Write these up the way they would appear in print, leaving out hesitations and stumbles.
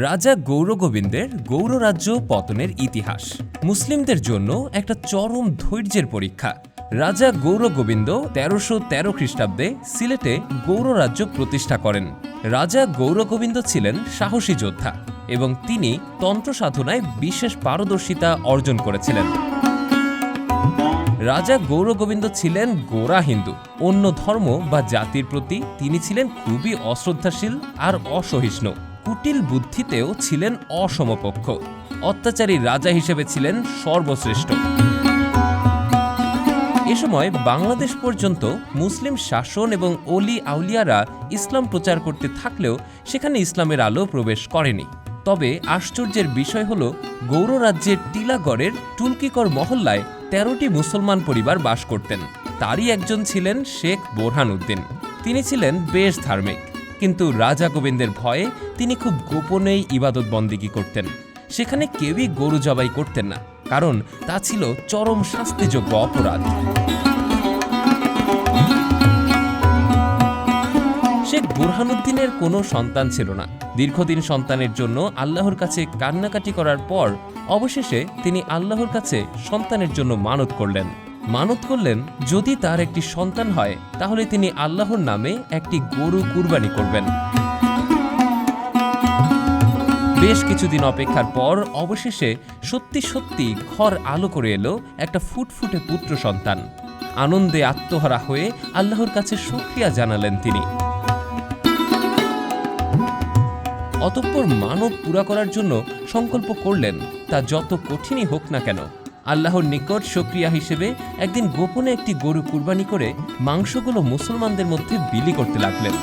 রাজা গৌরগোবিন্দের গৌররাজ্য পতনের ইতিহাস মুসলিমদের জন্য একটা চরম ধৈর্যের পরীক্ষা। রাজা গৌরগোবিন্দ ১৩১৩ খ্রিস্টাব্দে সিলেটে গৌররাজ্য প্রতিষ্ঠা করেন। রাজা গৌরগোবিন্দ ছিলেন সাহসী যোদ্ধা এবং তিনি তন্ত্র সাধনায় বিশেষ পারদর্শিতা অর্জন করেছিলেন। রাজা গৌরগোবিন্দ ছিলেন গোঁড়া হিন্দু। অন্য ধর্ম বা জাতির প্রতি তিনি ছিলেন খুবই অশ্রদ্ধাশীল আর অসহিষ্ণু। কুটিল বুদ্ধিতেও ছিলেন অসমপক্ষ। অত্যাচারী রাজা হিসেবে ছিলেন সর্বশ্রেষ্ঠ। এ সময় বাংলাদেশ পর্যন্ত মুসলিম শাসন এবং অলি আউলিয়ারা ইসলাম প্রচার করতে থাকলেও সেখানে ইসলামের আলো প্রবেশ করেনি। তবে আশ্চর্যের বিষয় হল, গৌররাজ্যের টিলাগড়ের টুলকিকর মহল্লায় ১৩টি মুসলমান পরিবার বাস করতেন। তারই একজন ছিলেন শেখ বোরহানউদ্দিন। তিনি ছিলেন বেশ ধার্মিক, কিন্তু রাজা গোবিন্দের ভয়ে তিনি খুব গোপনেই ইবাদত বন্দেগী করতেন। সেখানে কেউই গরু জবাই করতেন না, কারণ তা ছিল চরম শাস্তিযোগ্য অপরাধ। শেখ বোরহানউদ্দিনের কোনো সন্তান ছিল না। দীর্ঘদিন সন্তানের জন্য আল্লাহর কাছে কান্নাকাটি করার পর অবশেষে তিনি আল্লাহর কাছে সন্তানের জন্য মানত করলেন যদি তার একটি সন্তান হয় তাহলে তিনি আল্লাহর নামে একটি গরু কুরবানি করবেন। বেশ কিছুদিন অপেক্ষার পর অবশেষে সত্যি সত্যি ঘর আলো করে এলো একটা ফুটফুটে পুত্র সন্তান। আনন্দে আত্মহারা হয়ে আল্লাহর কাছে শুকরিয়া জানালেন তিনি। অতঃপর মানত পুরা করার জন্য সংকল্প করলেন, তা যত কঠিনই হোক না কেন আল্লাহর নিকট শুকরিয়া হিসেবে একদিন গোপনে একটি গরু কুরবানি করে মাংসগুলো মুসলমানদের মধ্যে বিলি করতে লাগলেন।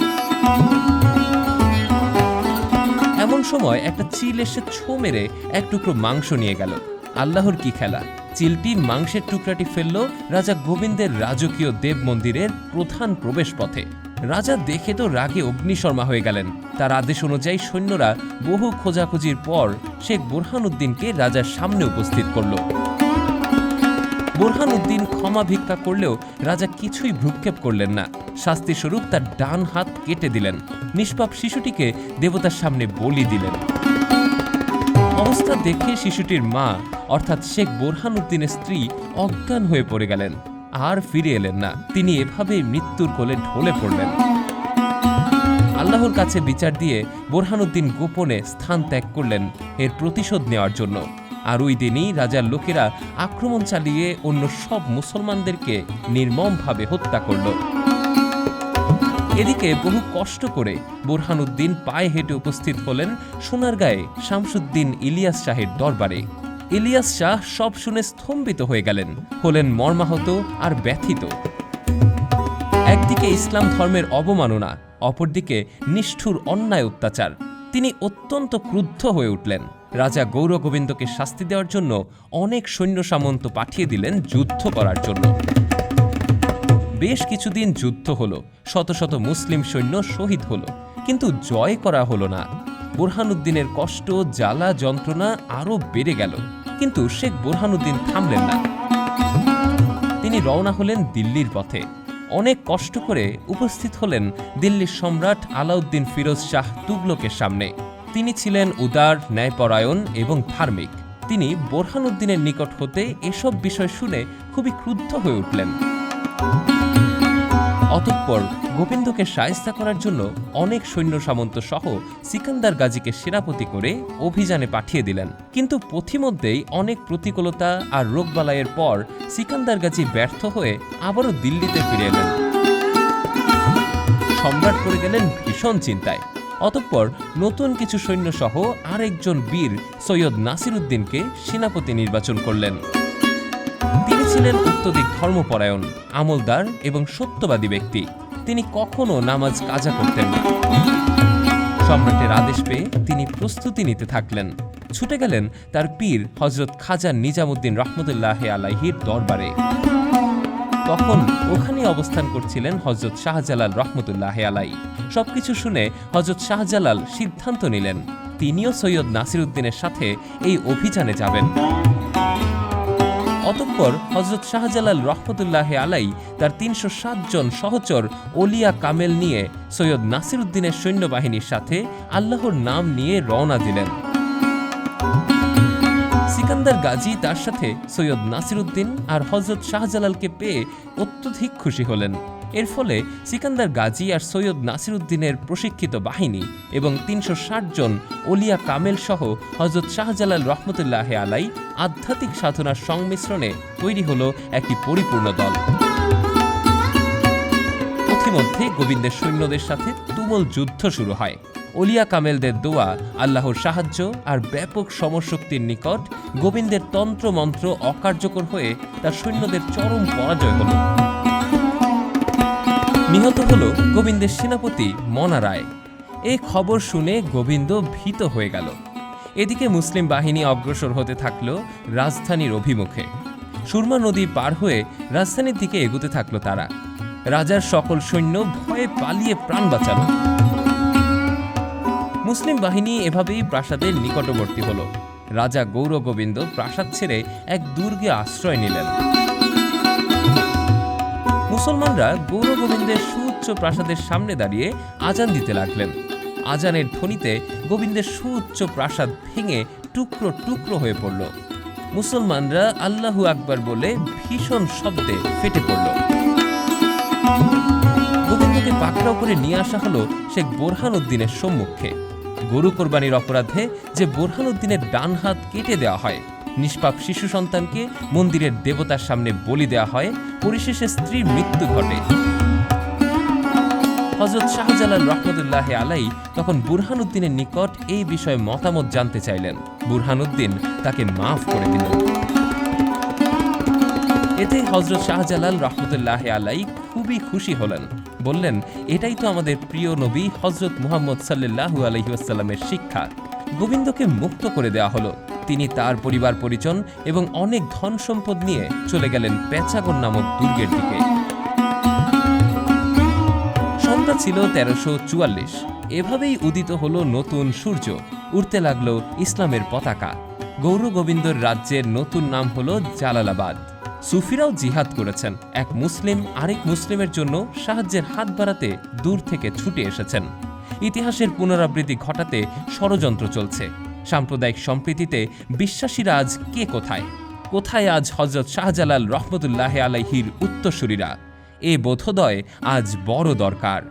এমন সময় একটা চিল এসে ছো মেরে এক টুকরো মাংস নিয়ে গেল। আল্লাহর কি খেলা! চিলটি মাংসের টুকরাটি ফেলল রাজা গোবিন্দের রাজকীয় দেব মন্দিরের প্রধান প্রবেশ পথে। রাজা দেখে তো রাগে অগ্নিশর্মা হয়ে গেলেন। তার আদেশ অনুযায়ী সৈন্যরা বহু খোঁজাখুঁজির পর শেখ বোরহানউদ্দিনকে রাজার সামনে উপস্থিত করল। বোরহানউদ্দিন ক্ষমা ভিক্ষা করলেও রাজা কিছুই ভ্রুক্ষেপ করলেন না। শাস্তিস্বরূপ তার ডান হাত কেটে দিলেন। নিষ্পাপ শিশুটিকে দেবতার সামনে বলি দিলেন। অবস্থা দেখে শিশুটির মা অর্থাৎ শেখ বোরহানউদ্দিনের স্ত্রী অজ্ঞান হয়ে পড়ে গেলেন, আর ফিরে এলেন না। তিনি এভাবেই মৃত্যুর কোলে ঢলে পড়লেন। আল্লাহর কাছে বিচার দিয়ে বোরহানউদ্দিন গোপনে স্থান ত্যাগ করলেন এর প্রতিশোধ নেওয়ার জন্য। আর ওই দিনই রাজার লোকেরা আক্রমণ চালিয়ে অন্য সব মুসলমানদেরকে নির্মমভাবে হত্যা করল। এদিকে বহু কষ্ট করে বোরহানউদ্দিন পায়ে হেঁটে উপস্থিত হলেন সোনারগাঁয়ে শামসুদ্দিন ইলিয়াস শাহের দরবারে। ইলিয়াস শাহ সব শুনে স্তম্ভিত হয়ে গেলেন, হলেন মর্মাহত আর ব্যথিত। একদিকে ইসলাম ধর্মের অবমাননা, অপরদিকে নিষ্ঠুর অন্যায় অত্যাচার। তিনি অত্যন্ত ক্রুদ্ধ হয়ে উঠলেন। রাজা গৌরগোবিন্দকে শাস্তি দেওয়ার জন্য অনেক সৈন্য সামন্ত পাঠিয়ে দিলেন যুদ্ধ করার জন্য। বেশ কিছুদিন যুদ্ধ হলো, শত শত মুসলিম সৈন্য শহীদ হলো, কিন্তু জয় করা হলো না। বোরহানউদ্দিনের কষ্ট, জ্বালা, যন্ত্রণা আরও বেড়ে গেল, কিন্তু শেখ বোরহানউদ্দিন থামলেন না। তিনি রওনা হলেন দিল্লির পথে। অনেক কষ্ট করে উপস্থিত হলেন দিল্লির সম্রাট আলাউদ্দিন ফিরোজ শাহ তুগলকের সামনে। তিনি ছিলেন উদার, ন্যায়পরায়ণ এবং ধার্মিক। তিনি বোরহানউদ্দিনের নিকট হতে এসব বিষয় শুনে খুবই ক্রুদ্ধ হয়ে উঠলেন। অতঃপর গোবিন্দকে শায়েস্তা করার জন্য অনেক সৈন্য সামন্ত সহ সিকান্দার গাজীকে সেনাপতি করে অভিযানে পাঠিয়ে দিলেন। কিন্তু পথিমধ্যেই অনেক প্রতিকূলতা আর রোগবালাইয়ের পর সিকান্দার গাজী ব্যর্থ হয়ে আবারও দিল্লিতে ফিরে এলেন। সম্রাট পড়ে গেলেন ভীষণ চিন্তায়। অতঃপর নতুন কিছু সৈন্য সহ আরেকজন বীর সৈয়দ নাসিরউদ্দিনকে সেনাপতি নির্বাচন করলেন। তিনি ছিলেন অত্যধিক ধর্মপরায়ণ, আমলদার এবং সত্যবাদী ব্যক্তি। তিনি কখনো নামাজ কাজা করতেন না। সম্রাটের আদেশ পেয়ে তিনি প্রস্তুতি নিতে থাকলেন। ছুটে গেলেন তার পীর হযরত খাজা নিজামুদ্দিন রহমতুল্লাহ আলাইহির দরবারে। তখন ওখানে অবস্থান করছিলেন হযরত শাহজালাল রহমতুল্লাহ আলাইহি। সবকিছু শুনে হযরত শাহজালাল সিদ্ধান্ত নিলেন তিনিও সৈয়দ নাসিরউদ্দিনের সাথে এই অভিযানে যাবেন। অতঃপর হযরত শাহজালাল রহমতুল্লাহি আলাই তার ৩০৭ জন সহচর ওলিয়া কামেল নিয়ে সৈয়দ নাসিরউদ্দিনের সৈন্যবাহিনীর সাথে আল্লাহর নাম নিয়ে রওনা দিলেন। সিকান্দার গাজী তার সাথে সৈয়দ নাসিরউদ্দিন আর হযরত শাহজালালকে পেয়ে অত্যধিক খুশি হলেন। এর ফলে সিকান্দার গাজী আর সৈয়দ নাসিরউদ্দিনের প্রশিক্ষিত বাহিনী এবং ৩৬০ জন ওলিয়া কামেল সহ হযরত শাহজালাল রহমতুল্লাহি আলাই আধ্যাত্মিক সাধনার সংমিশ্রণে তৈরি হলো একটি পরিপূর্ণ দল। পথিমধ্যে গোবিন্দের সৈন্যদের সাথে তুমুল যুদ্ধ শুরু হয়। ওলিয়া কামেলদের দোয়া, আল্লাহর সাহায্য আর ব্যাপক সমরশক্তির নিকট গোবিন্দের তন্ত্রমন্ত্র অকার্যকর হয়ে তার সৈন্যদের চরম পরাজয় হল। নিহত হল গোবিন্দের সেনাপতি মনা রায়। এই খবর শুনে গোবিন্দ ভীত হয়ে গেল। এদিকে মুসলিম বাহিনী অগ্রসর হতে থাকল রাজধানীর অভিমুখে। সুরমা নদী পার হয়ে রাজধানীর দিকে এগুতে থাকল তারা। রাজার সকল সৈন্য ভয়ে পালিয়ে প্রাণ বাঁচাল। মুসলিম বাহিনী এভাবেই প্রাসাদের নিকটবর্তী হল। রাজা গৌরগোবিন্দ প্রাসাদ ছেড়ে এক দুর্গে আশ্রয় নিলেন। মুসলমানরা গৌরগোবিন্দের সুউচ্চ প্রাসাদের সামনে দাঁড়িয়ে আজান দিতে লাগলেন। আজানের ধ্বনিতে গোবিন্দের সুউচ্চ প্রাসাদ ভেঙে টুকরো টুকরো হয়ে পড়ল। মুসলমানরা আল্লাহু আকবার বলে ভীষণ শব্দে ফেটে পড়ল। গোবিন্দকে পাকড়াও করে নিয়ে আসা হলো শেখ বোরহানউদ্দিনের সম্মুখে। গরু কোরবানির অপরাধে যে বোরহানউদ্দিনের ডান হাত কেটে দেওয়া হয়, নিষ্পাপ শিশু সন্তানকে মন্দিরের দেবতার সামনে বলি দেওয়া হয়, পরিশেষে স্ত্রীর মৃত্যু ঘটে। হযরত শাহজালাল রহমতুল্লাহি আলাই তখন বুরহানউদ্দিনের নিকট এই বিষয়ে মতামত জানতে চাইলেন। বুরহানউদ্দিন তাকে মাফ করে দিলেন। এতে হযরত শাহজালাল রহমতুল্লাহি আলাই খুবই খুশি হলেন। বললেন, এটাই তো আমাদের প্রিয় নবী হযরত মুহাম্মদ সাল্লাল্লাহু আলাইহি ওয়াসাল্লামের শিক্ষা। গোবিন্দকে মুক্ত করে দেওয়া হলো। তিনি তার পরিবার পরিজন এবং অনেক ধন সম্পদ নিয়ে চলে গেলেন পেঁচাগড় নামক দুর্গের দিকে। সনটা ছিল ১৩৪৪। এভাবেই উদিত হলো নতুন সূর্য, উঠতে লাগলো ইসলামের পতাকা। গৌরগোবিন্দর রাজ্যের নতুন নাম হলো জালালাবাদ। সুফিরাও জিহাদ করেছেন। এক মুসলিম আরেক মুসলিমের জন্য সাহায্যের হাত বাড়াতে দূর থেকে ছুটে এসেছেন। ইতিহাসের পুনরাবৃত্তি ঘটাতে ষড়যন্ত্র চলছে। সাম্প্রদায়িক সম্প্রীতিতে বিশ্বাসীরা আজ কে কোথায়? কোথায় আজ হযরত শাহজালাল রহমতুল্লাহি আলাইহির উত্তরসূরিরা? এ বোধোদয় আজ বড় দরকার।